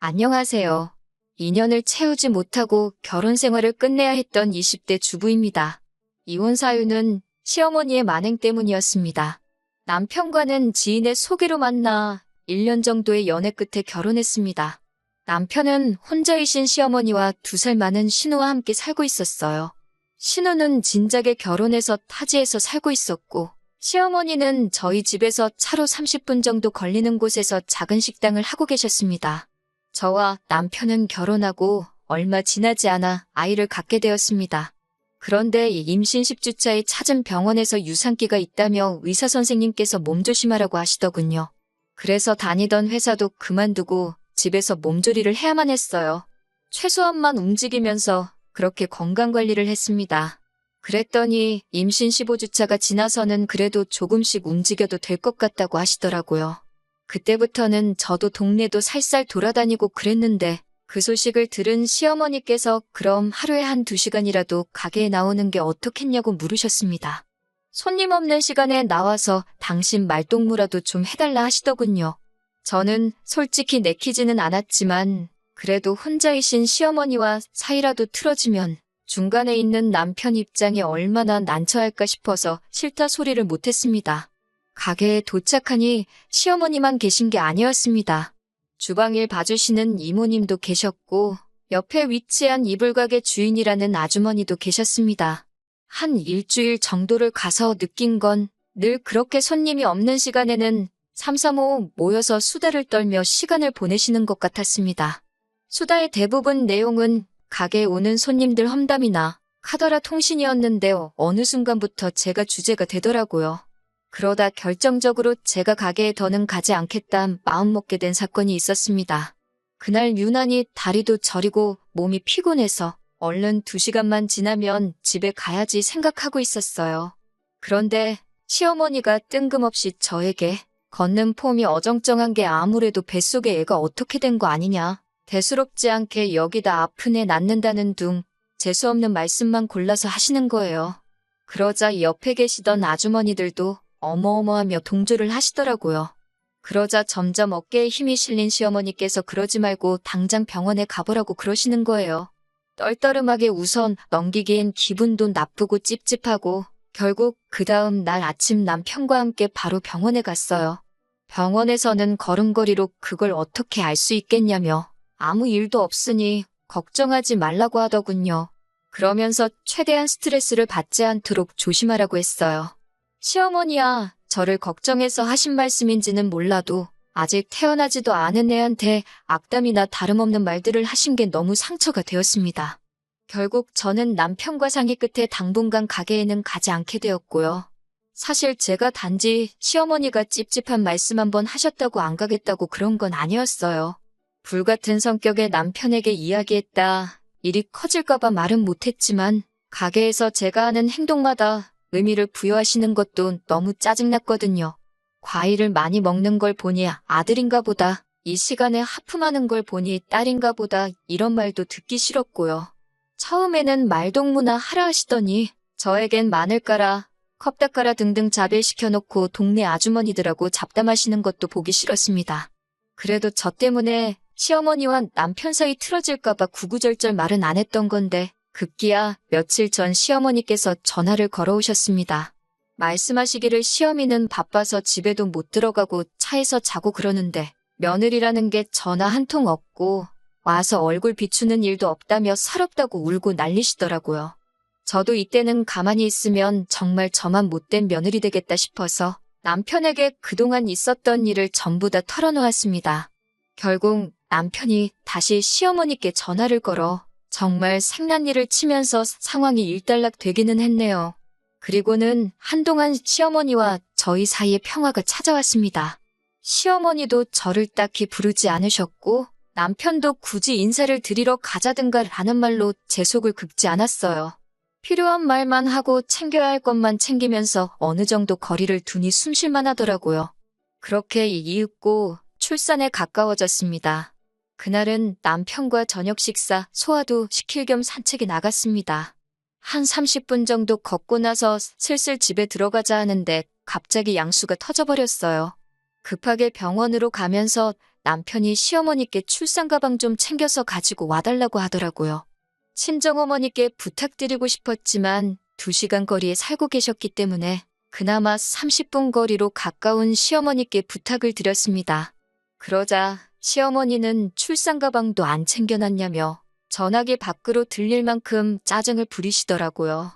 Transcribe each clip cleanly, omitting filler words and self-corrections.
안녕하세요. 2년을 채우지 못하고 결혼 생활을 끝내야 했던 20대 주부입니다. 이혼 사유는 시어머니의 만행 때문이었습니다. 남편과는 지인의 소개로 만나 1년 정도의 연애 끝에 결혼했습니다. 남편은 혼자이신 시어머니와 2살 많은 신우와 함께 살고 있었어요. 신우는 진작에 결혼해서 타지에서 살고 있었고, 시어머니는 저희 집에서 차로 30분 정도 걸리는 곳에서 작은 식당을 하고 계셨습니다. 저와 남편은 결혼하고 얼마 지나지 않아 아이를 갖게 되었습니다. 그런데 임신 10주차에 찾은 병원에서 유산기가 있다며 의사 선생님께서 몸조심하라고 하시더군요. 그래서 다니던 회사도 그만두고 집에서 몸조리를 해야만 했어요. 최소한만 움직이면서 그렇게 건강관리를 했습니다. 그랬더니 임신 15주차가 지나서는 그래도 조금씩 움직여도 될 것 같다고 하시더라고요. 그때부터는 저도 동네도 살살 돌아다니고 그랬는데 그 소식을 들은 시어머니께서 그럼 하루에 1~2시간이라도 가게에 나오는 게 어떻겠냐고 물으셨습니다. 손님 없는 시간에 나와서 당신 말동무라도 좀 해달라 하시더군요. 저는 솔직히 내키지는 않았지만 그래도 혼자이신 시어머니와 사이라도 틀어지면 중간에 있는 남편 입장에 얼마나 난처할까 싶어서 싫다 소리를 못했습니다. 가게에 도착하니 시어머니만 계신 게 아니었습니다. 주방일 봐주시는 이모님도 계셨고 옆에 위치한 이불가게 주인이라는 아주머니도 계셨습니다. 한 일주일 정도를 가서 느낀 건 늘 그렇게 손님이 없는 시간에는 삼삼오오 모여서 수다를 떨며 시간을 보내시는 것 같았습니다. 수다의 대부분 내용은 가게에 오는 손님들 험담이나 카더라 통신이었는데 어느 순간부터 제가 주제가 되더라고요. 그러다 결정적으로 제가 가게에 더는 가지 않겠다 마음먹게 된 사건이 있었습니다. 그날 유난히 다리도 저리고 몸이 피곤해서 얼른 2시간만 지나면 집에 가야지 생각하고 있었어요. 그런데 시어머니가 뜬금없이 저에게 걷는 폼이 어정쩡한 게 아무래도 뱃속에 애가 어떻게 된 거 아니냐. 대수롭지 않게 여기다 아픈 애 낳는다는 둥 재수없는 말씀만 골라서 하시는 거예요. 그러자 옆에 계시던 아주머니들도 어머어머하며 동조를 하시더라고요. 그러자 점점 어깨에 힘이 실린 시어머니께서 그러지 말고 당장 병원에 가보라고 그러시는 거예요. 떨떠름하게 우선 넘기기엔 기분도 나쁘고 찝찝하고 결국 그 다음 날 아침 남편과 함께 바로 병원에 갔어요. 병원에서는 걸음걸이로 그걸 어떻게 알 수 있겠냐며 아무 일도 없으니 걱정하지 말라고 하더군요. 그러면서 최대한 스트레스를 받지 않도록 조심하라고 했어요. 시어머니야, 저를 걱정해서 하신 말씀인지는 몰라도 아직 태어나지도 않은 애한테 악담이나 다름없는 말들을 하신 게 너무 상처가 되었습니다. 결국 저는 남편과 상의 끝에 당분간 가게에는 가지 않게 되었고요. 사실 제가 단지 시어머니가 찝찝한 말씀 한번 하셨다고 안 가겠다고 그런 건 아니었어요. 불같은 성격의 남편에게 이야기했다. 일이 커질까봐 말은 못했지만 가게에서 제가 하는 행동마다 의미를 부여하시는 것도 너무 짜증났거든요. 과일을 많이 먹는 걸 보니 아들인가 보다, 이 시간에 하품하는 걸 보니 딸인가 보다 이런 말도 듣기 싫었고요. 처음에는 말동무나 하라 하시더니 저에겐 마늘 깔아, 컵 닦아라 등등 자배시켜놓고 동네 아주머니들하고 잡담하시는 것도 보기 싫었습니다. 그래도 저 때문에 시어머니와 남편 사이 틀어질까봐 구구절절 말은 안 했던 건데 급기야 며칠 전 시어머니께서 전화를 걸어오셨습니다. 말씀하시기를 시어미는 바빠서 집에도 못 들어가고 차에서 자고 그러는데 며느리라는 게 전화 한 통 없고 와서 얼굴 비추는 일도 없다며 서럽다고 울고 난리시더라고요. 저도 이때는 가만히 있으면 정말 저만 못된 며느리 되겠다 싶어서 남편에게 그동안 있었던 일을 전부 다 털어놓았습니다. 결국 남편이 다시 시어머니께 전화를 걸어 정말 생난리를 치면서 상황이 일단락 되기는 했네요. 그리고는 한동안 시어머니와 저희 사이에 평화가 찾아왔습니다. 시어머니도 저를 딱히 부르지 않으셨고 남편도 굳이 인사를 드리러 가자든가 라는 말로 제 속을 긁지 않았어요. 필요한 말만 하고 챙겨야 할 것만 챙기면서 어느 정도 거리를 두니 숨쉴만 하더라고요. 그렇게 이윽고 출산에 가까워졌습니다. 그날은 남편과 저녁 식사, 소화도 시킬 겸 산책에 나갔습니다. 한 30분 정도 걷고 나서 슬슬 집에 들어가자 하는데 갑자기 양수가 터져버렸어요. 급하게 병원으로 가면서 남편이 시어머니께 출산 가방 좀 챙겨서 가지고 와달라고 하더라고요. 친정어머니께 부탁드리고 싶었지만 2시간 거리에 살고 계셨기 때문에 그나마 30분 거리로 가까운 시어머니께 부탁을 드렸습니다. 그러자 시어머니는 출산 가방도 안 챙겨놨냐며 전화기 밖으로 들릴 만큼 짜증을 부리시더라고요.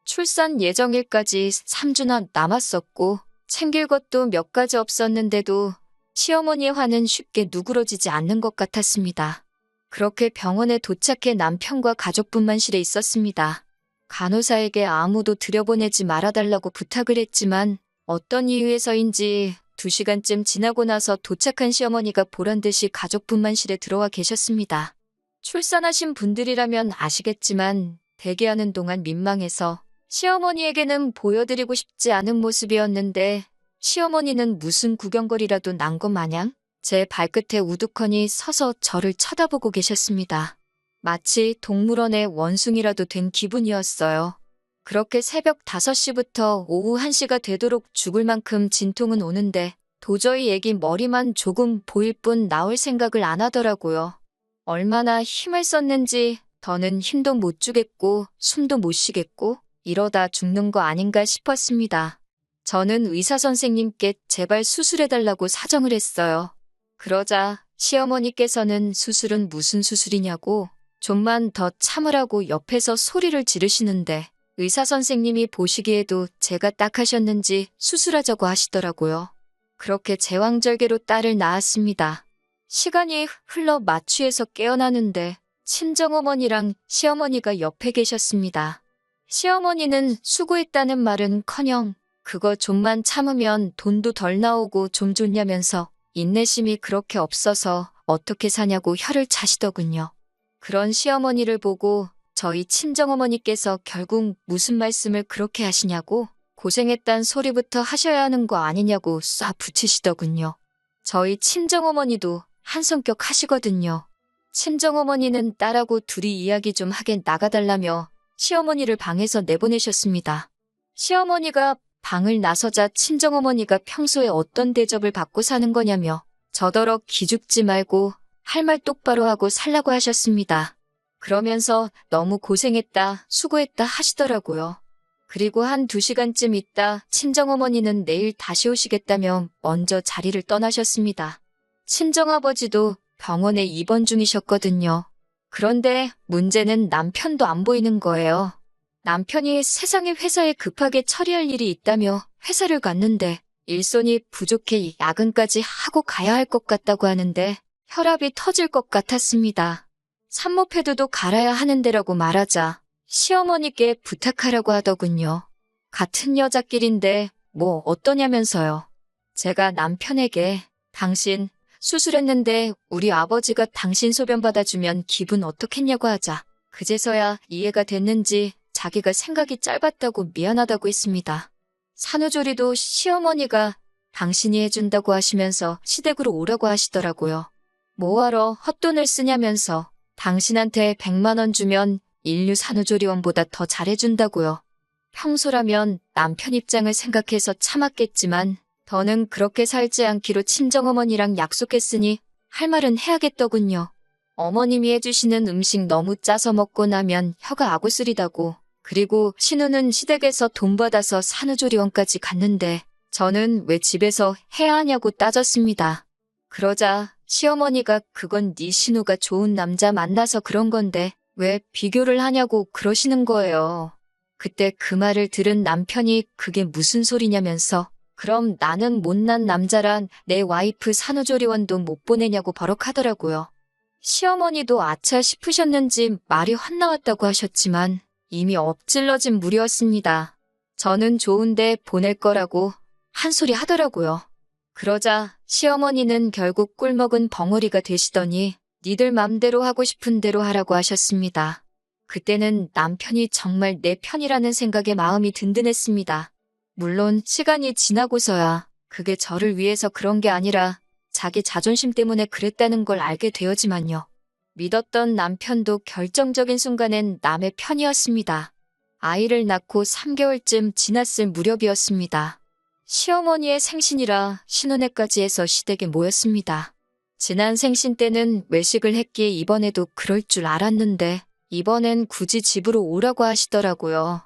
출산 예정일까지 3주나 남았었고 챙길 것도 몇 가지 없었는데도 시어머니의 화는 쉽게 누그러지지 않는 것 같았습니다. 그렇게 병원에 도착해 남편과 가족분만실에 있었습니다. 간호사에게 아무도 들여보내지 말아달라고 부탁을 했지만 어떤 이유에서인지 2시간쯤 지나고 나서 도착한 시어머니가 보란듯이 가족분만실에 들어와 계셨습니다. 출산하신 분들이라면 아시겠지만 대기하는 동안 민망해서 시어머니에게는 보여드리고 싶지 않은 모습이었는데 시어머니는 무슨 구경거리라도 난 것 마냥 제 발끝에 우두커니 서서 저를 쳐다보고 계셨습니다. 마치 동물원의 원숭이라도 된 기분이었어요. 그렇게 새벽 5시부터 오후 1시가 되도록 죽을 만큼 진통은 오는데 도저히 애기 머리만 조금 보일 뿐 나올 생각을 안 하더라고요. 얼마나 힘을 썼는지 더는 힘도 못 주겠고 숨도 못 쉬겠고 이러다 죽는 거 아닌가 싶었습니다. 저는 의사 선생님께 제발 수술해달라고 사정을 했어요. 그러자 시어머니께서는 수술은 무슨 수술이냐고 좀만 더 참으라고 옆에서 소리를 지르시는데 의사 선생님이 보시기에도 제가 딱 하셨는지 수술하자고 하시더라고요. 그렇게 제왕절개로 딸을 낳았습니다. 시간이 흘러 마취해서 깨어나는데 친정어머니랑 시어머니가 옆에 계셨습니다. 시어머니는 수고했다는 말은커녕 그거 좀만 참으면 돈도 덜 나오고 좀 좋냐면서 인내심이 그렇게 없어서 어떻게 사냐고 혀를 차시더군요. 그런 시어머니를 보고 저희 친정어머니께서 결국 무슨 말씀을 그렇게 하시냐고 고생했단 소리부터 하셔야 하는 거 아니냐고 쏴 붙이시더군요. 저희 친정어머니도 한 성격 하시거든요. 친정어머니는 딸하고 둘이 이야기 좀 하게 나가달라며 시어머니를 방에서 내보내셨습니다. 시어머니가 방을 나서자 친정어머니가 평소에 어떤 대접을 받고 사는 거냐며 저더러 기죽지 말고 할 말 똑바로 하고 살라고 하셨습니다. 그러면서 너무 고생했다, 수고했다 하시더라고요. 그리고 한 2시간쯤 있다 친정어머니는 내일 다시 오시겠다며 먼저 자리를 떠나셨습니다. 친정아버지도 병원에 입원 중이셨거든요. 그런데 문제는 남편도 안 보이는 거예요. 남편이 세상에 회사에 급하게 처리할 일이 있다며 회사를 갔는데 일손이 부족해 야근까지 하고 가야 할 것 같다고 하는데 혈압이 터질 것 같았습니다. 산모 패드도 갈아야 하는데라고 말하자 시어머니께 부탁하라고 하더군요. 같은 여자끼린데 뭐 어떠냐면서요. 제가 남편에게 당신 수술했는데 우리 아버지가 당신 소변 받아주면 기분 어떻겠냐고 하자 그제서야 이해가 됐는지 자기가 생각이 짧았다고 미안하다고 했습니다. 산후조리도 시어머니가 당신이 해준다고 하시면서 시댁으로 오라고 하시더라고요. 뭐하러 헛돈을 쓰냐면서 당신한테 100만 원 주면 인류 산후조리원보다 더 잘해준다고요. 평소라면 남편 입장을 생각해서 참았겠지만 더는 그렇게 살지 않기로 친정어머니랑 약속했으니 할 말은 해야겠더군요. 어머님이 해주시는 음식 너무 짜서 먹고 나면 혀가 아구 쓰리다고 그리고 신우는 시댁에서 돈 받아서 산후조리원까지 갔는데 저는 왜 집에서 해야 하냐고 따졌습니다. 그러자 시어머니가 그건 네 신우가 좋은 남자 만나서 그런 건데 왜 비교를 하냐고 그러시는 거예요. 그때 그 말을 들은 남편이 그게 무슨 소리냐면서 그럼 나는 못난 남자란 내 와이프 산후조리원도 못 보내냐고 버럭하더라고요. 시어머니도 아차 싶으셨는지 말이 헛나왔다고 하셨지만 이미 엎질러진 물이었습니다. 저는 좋은데 보낼 거라고 한 소리 하더라고요. 그러자 시어머니는 결국 꿀먹은 벙어리가 되시더니 니들 맘대로 하고 싶은 대로 하라고 하셨습니다. 그때는 남편이 정말 내 편이라는 생각에 마음이 든든했습니다. 물론 시간이 지나고서야 그게 저를 위해서 그런 게 아니라 자기 자존심 때문에 그랬다는 걸 알게 되었지만요. 믿었던 남편도 결정적인 순간엔 남의 편이었습니다. 아이를 낳고 3개월쯤 지났을 무렵이었습니다. 시어머니의 생신이라 신혼회까지 해서 시댁에 모였습니다. 지난 생신 때는 외식을 했기에 이번에도 그럴 줄 알았는데 이번엔 굳이 집으로 오라고 하시더라고요.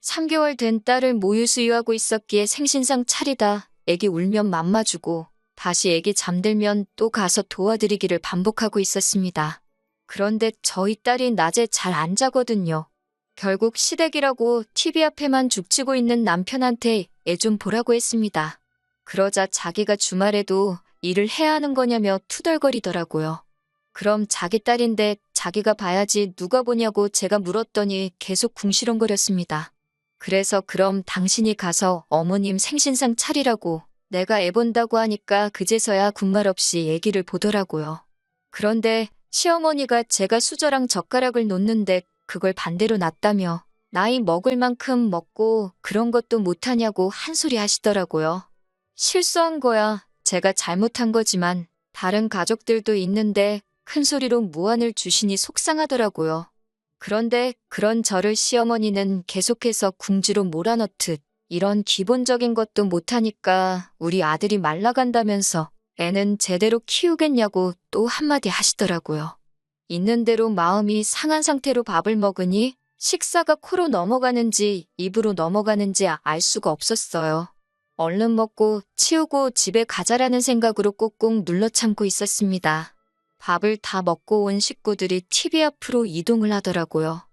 3개월 된 딸을 모유 수유하고 있었기에 생신상 차리다 애기 울면 맘마주고 다시 애기 잠들면 또 가서 도와드리기를 반복하고 있었습니다. 그런데 저희 딸이 낮에 잘 안 자거든요. 결국 시댁이라고 TV 앞에만 죽치고 있는 남편한테 애 좀 보라고 했습니다. 그러자 자기가 주말에도 일을 해야 하는 거냐며 투덜거리더라고요. 그럼 자기 딸인데 자기가 봐야지 누가 보냐고 제가 물었더니 계속 궁시렁거렸습니다. 그래서 그럼 당신이 가서 어머님 생신상 차리라고 내가 애 본다고 하니까 그제서야 군말 없이 애기를 보더라고요. 그런데 시어머니가 제가 수저랑 젓가락을 놓는데 그걸 반대로 놨다며 나이 먹을 만큼 먹고 그런 것도 못하냐고 한 소리 하시더라고요. 실수한 거야. 제가 잘못한 거지만 다른 가족들도 있는데 큰 소리로 무안을 주시니 속상하더라고요. 그런데 그런 저를 시어머니는 계속해서 궁지로 몰아넣듯 이런 기본적인 것도 못하니까 우리 아들이 말라간다면서 애는 제대로 키우겠냐고 또 한마디 하시더라고요. 있는 대로 마음이 상한 상태로 밥을 먹으니 식사가 코로 넘어가는지 입으로 넘어가는지 알 수가 없었어요. 얼른 먹고 치우고 집에 가자라는 생각으로 꾹꾹 눌러 참고 있었습니다. 밥을 다 먹고 온 식구들이 TV 앞으로 이동을 하더라고요.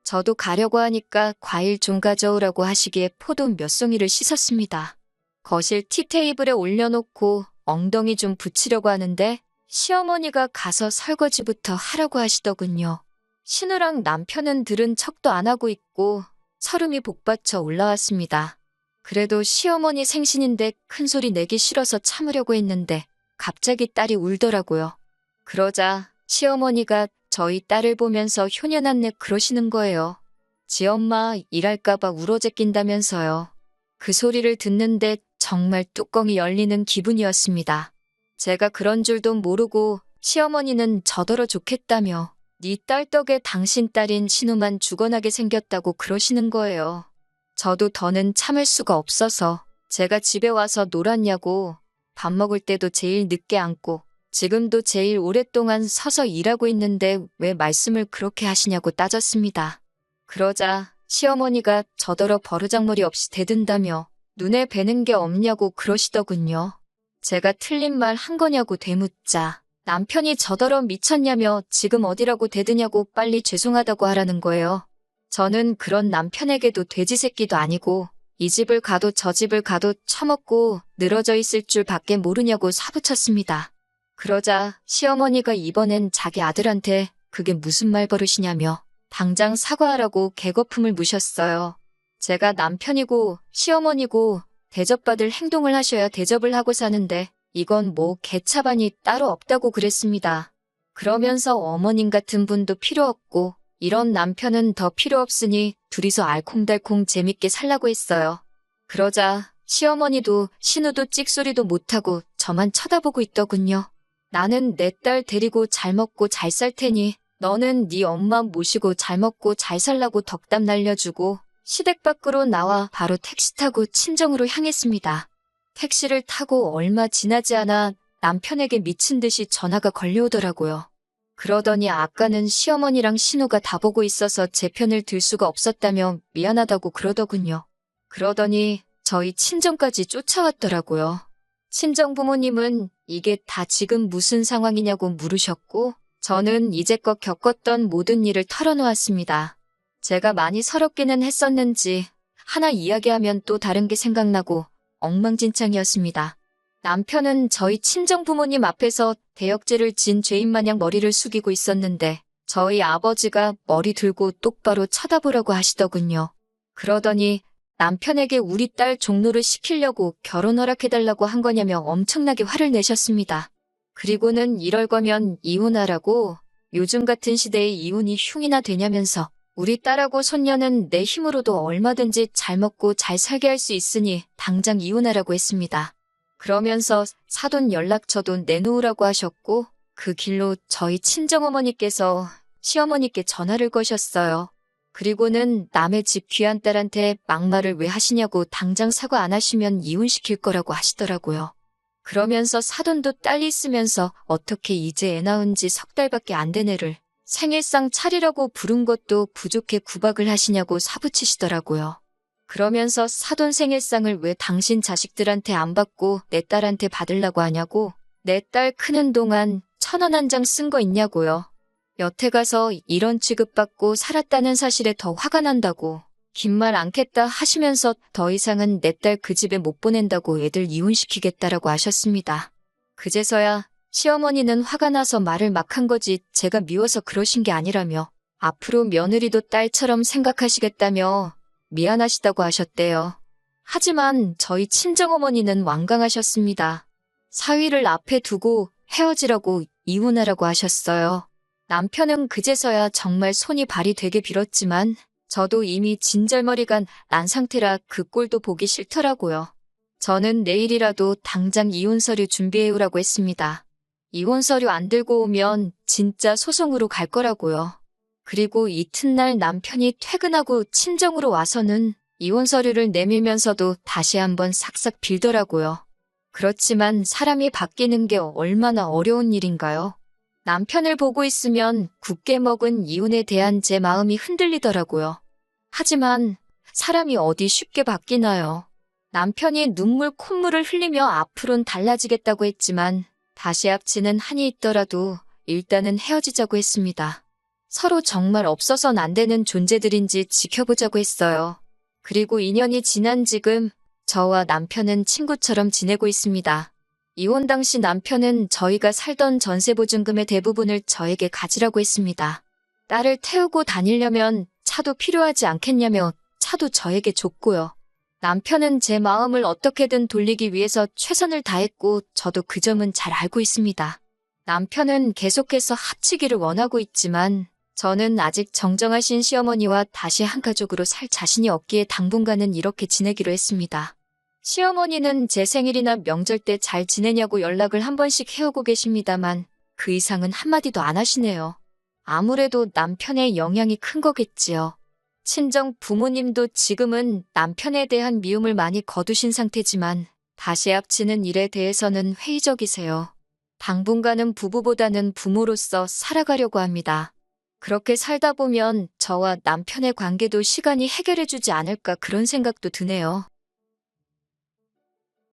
저도 가려고 하니까 과일 좀 가져오라고 하시기에 포도 몇 송이를 씻었습니다. 거실 티테이블에 올려놓고 엉덩이 좀 붙이려고 하는데 시어머니가 가서 설거지부터 하라고 하시더군요. 신우랑 남편은 들은 척도 안 하고 있고 설움이 복받쳐 올라왔습니다. 그래도 시어머니 생신인데 큰소리 내기 싫어서 참으려고 했는데 갑자기 딸이 울더라고요. 그러자 시어머니가 저희 딸을 보면서 효녀났네 그러시는 거예요. 지 엄마 일할까봐 울어제낀다면서요. 그 소리를 듣는데 정말 뚜껑이 열리는 기분이었습니다. 제가 그런 줄도 모르고 시어머니는 저더러 좋겠다며 네 딸 덕에 당신 딸인 신우만 죽어나게 생겼다고 그러시는 거예요. 저도 더는 참을 수가 없어서 제가 집에 와서 놀았냐고 밥 먹을 때도 제일 늦게 앉고 지금도 제일 오랫동안 서서 일하고 있는데 왜 말씀을 그렇게 하시냐고 따졌습니다. 그러자 시어머니가 저더러 버르장머리 없이 대든다며 눈에 뵈는 게 없냐고 그러시더군요. 제가 틀린 말 한 거냐고 되묻자 남편이 저더러 미쳤냐며 지금 어디라고 대드냐고 빨리 죄송하다고 하라는 거예요. 저는 그런 남편에게도 돼지 새끼도 아니고 이 집을 가도 저 집을 가도 처먹고 늘어져 있을 줄 밖에 모르냐고 사부쳤습니다. 그러자 시어머니가 이번엔 자기 아들한테 그게 무슨 말버릇이냐며 당장 사과하라고 개거품을 무셨어요. 제가 남편이고 시어머니고 대접받을 행동을 하셔야 대접을 하고 사는데 이건 뭐 개차반이 따로 없다고 그랬습니다. 그러면서 어머님 같은 분도 필요 없고 이런 남편은 더 필요 없으니 둘이서 알콩달콩 재밌게 살라고 했어요. 그러자 시어머니도 신우도 찍소리도 못하고 저만 쳐다보고 있더군요. 나는 내 딸 데리고 잘 먹고 잘 살 테니 너는 네 엄마 모시고 잘 먹고 잘 살라고 덕담 날려주고 시댁 밖으로 나와 바로 택시 타고 친정으로 향했습니다. 택시를 타고 얼마 지나지 않아 남편에게 미친 듯이 전화가 걸려오더라고요. 그러더니 아까는 시어머니랑 신우가 다 보고 있어서 제 편을 들 수가 없었다며 미안하다고 그러더군요. 그러더니 저희 친정까지 쫓아왔더라고요. 친정 부모님은 이게 다 지금 무슨 상황이냐고 물으셨고 저는 이제껏 겪었던 모든 일을 털어놓았습니다. 제가 많이 서럽기는 했었는지 하나 이야기하면 또 다른 게 생각나고 엉망진창이었습니다. 남편은 저희 친정 부모님 앞에서 대역죄를 진 죄인 마냥 머리를 숙이고 있었는데 저희 아버지가 머리 들고 똑바로 쳐다보라고 하시더군요. 그러더니 남편에게 우리 딸 종로를 시키려고 결혼 허락해달라고 한 거냐며 엄청나게 화를 내셨습니다. 그리고는 이럴 거면 이혼하라고 요즘 같은 시대에 이혼이 흉이나 되냐면서 우리 딸하고 손녀는 내 힘으로도 얼마든지 잘 먹고 잘 살게 할 수 있으니 당장 이혼하라고 했습니다. 그러면서 사돈 연락처도 내놓으라고 하셨고 그 길로 저희 친정어머니께서 시어머니께 전화를 거셨어요. 그리고는 남의 집 귀한 딸한테 막말을 왜 하시냐고 당장 사과 안 하시면 이혼시킬 거라고 하시더라고요. 그러면서 사돈도 딸이 있으면서 어떻게 이제 애 낳은 지 석 달밖에 안 된 애를 생일상 차리라고 부른 것도 부족해 구박을 하시냐고 사부치시더라고요. 그러면서 사돈 생일상을 왜 당신 자식들한테 안 받고 내 딸한테 받으려고 하냐고, 내 딸 크는 동안 1,000원 한 장 쓴 거 있냐고요. 여태 가서 이런 취급받고 살았다는 사실에 더 화가 난다고, 긴 말 않겠다 하시면서 더 이상은 내 딸 그 집에 못 보낸다고 애들 이혼시키겠다라고 하셨습니다. 그제서야 시어머니는 화가 나서 말을 막 한 거지 제가 미워서 그러신 게 아니라며, 앞으로 며느리도 딸처럼 생각하시겠다며 미안하시다고 하셨대요. 하지만 저희 친정어머니는 완강하셨습니다. 사위를 앞에 두고 헤어지라고, 이혼하라고 하셨어요. 남편은 그제서야 정말 손이 발이 되게 빌었지만 저도 이미 진절머리가 난 상태라 그 꼴도 보기 싫더라고요. 저는 내일이라도 당장 이혼 서류 준비해오라고 했습니다. 이혼 서류 안 들고 오면 진짜 소송으로 갈 거라고요. 그리고 이튿날 남편이 퇴근하고 친정으로 와서는 이혼 서류를 내밀면서도 다시 한번 싹싹 빌더라고요. 그렇지만 사람이 바뀌는 게 얼마나 어려운 일인가요? 남편을 보고 있으면 굳게 먹은 이혼에 대한 제 마음이 흔들리더라고요. 하지만 사람이 어디 쉽게 바뀌나요? 남편이 눈물 콧물을 흘리며 앞으론 달라지겠다고 했지만 다시 합치는 한이 있더라도 일단은 헤어지자고 했습니다. 서로 정말 없어선 안 되는 존재들인지 지켜보자고 했어요. 그리고 2년이 지난 지금 저와 남편은 친구처럼 지내고 있습니다. 이혼 당시 남편은 저희가 살던 전세보증금의 대부분을 저에게 가지라고 했습니다. 딸을 태우고 다니려면 차도 필요하지 않겠냐며 차도 저에게 줬고요. 남편은 제 마음을 어떻게든 돌리기 위해서 최선을 다했고 저도 그 점은 잘 알고 있습니다. 남편은 계속해서 합치기를 원하고 있지만 저는 아직 정정하신 시어머니와 다시 한 가족으로 살 자신이 없기에 당분간은 이렇게 지내기로 했습니다. 시어머니는 제 생일이나 명절 때 잘 지내냐고 연락을 한 번씩 해오고 계십니다만 그 이상은 한마디도 안 하시네요. 아무래도 남편의 영향이 큰 거겠지요. 친정 부모님도 지금은 남편에 대한 미움을 많이 거두신 상태지만 다시 합치는 일에 대해서는 회의적이세요. 당분간은 부부보다는 부모로서 살아가려고 합니다. 그렇게 살다 보면 저와 남편의 관계도 시간이 해결해주지 않을까 그런 생각도 드네요.